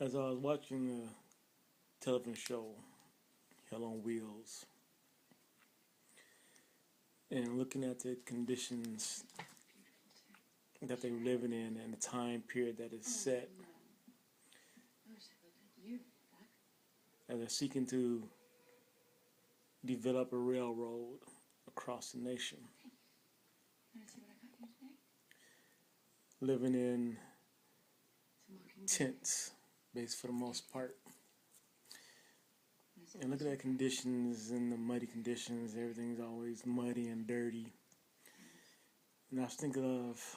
As I was watching the television show Hell on Wheels and looking at the conditions that they're living in and the time period that is set, as they're seeking to develop a railroad across the nation, living in tents, based for the most part. And look at the conditions and the muddy conditions. Everything's always muddy and dirty. And I was thinking of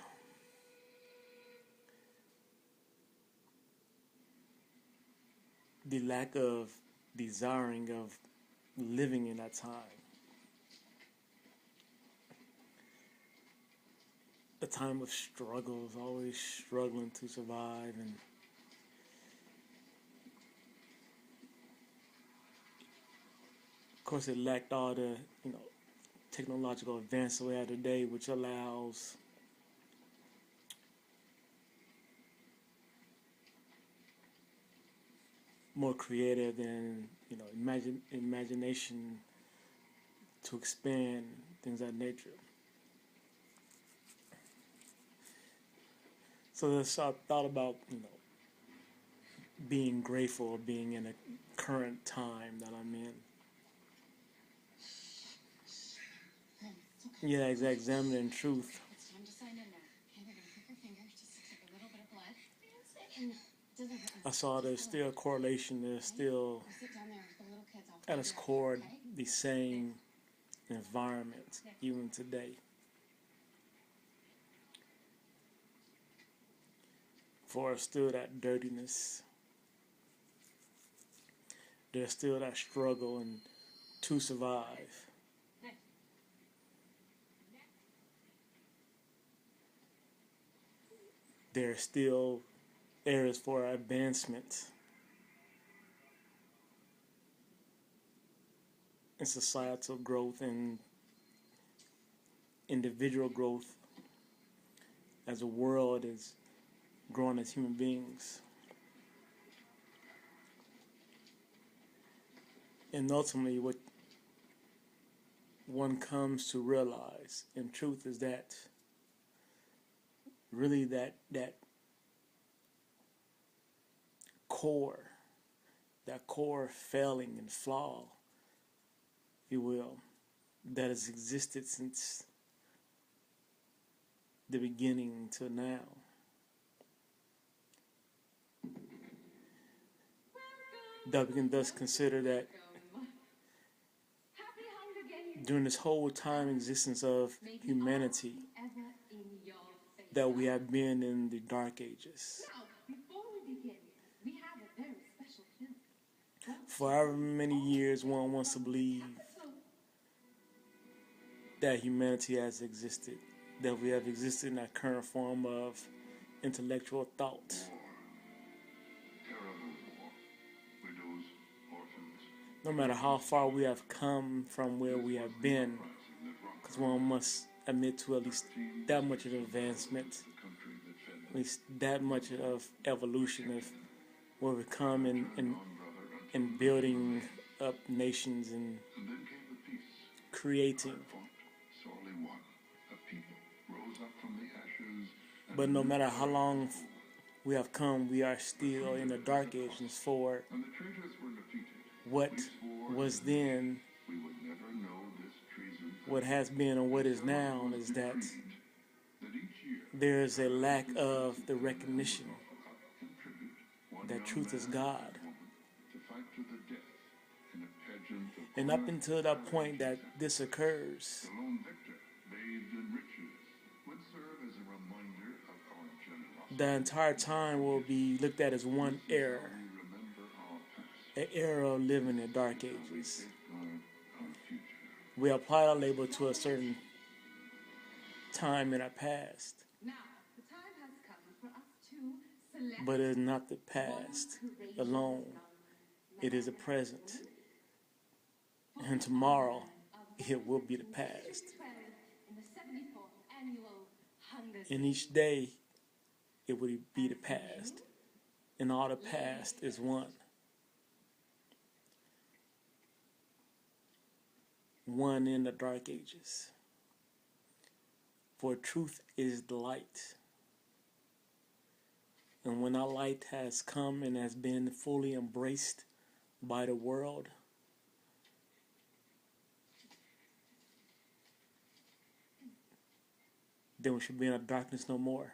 the lack of desiring of living in that time. A time of struggles, always struggling to survive, and of course it lacked all the, technological advance we have today, which allows more creative and imagination to expand things of that nature. So I thought about being grateful of being in a current time that I'm in. Yeah, examining truth. I saw there's still a correlation. There's still, at its core, the same environment even today. For still that dirtiness, there's still that struggle and to survive. There's still areas for advancement and societal growth and individual growth as the world is growing as human beings. And ultimately what one comes to realize in truth is that really that core failing and flaw, if you will, that has existed since the beginning to now. That we can thus consider that during this whole time existence of humanity, that we have been in the dark ages. For however many years one wants to believe that humanity has existed, that we have existed in that current form of intellectual thought. No matter how far we have come from where we have been, because one must admit to at least that much of advancement, at least that much of evolution of where we come in building up nations and creating. But no matter how long we have come, we are still in the dark ages. For what was then, what has been, and what is now is that there is a lack of the recognition that truth is God. And up until that point that this occurs, the entire time will be looked at as one era, an era of living in dark ages. We apply our label to a certain time in our past, but it is not the past alone. It is the present. And tomorrow, it will be the past. And each day, it will be the past. and all the past is one. One in the dark ages. For truth is the light. And when our light has come and has been fully embraced by the world, then we should be in a darkness no more.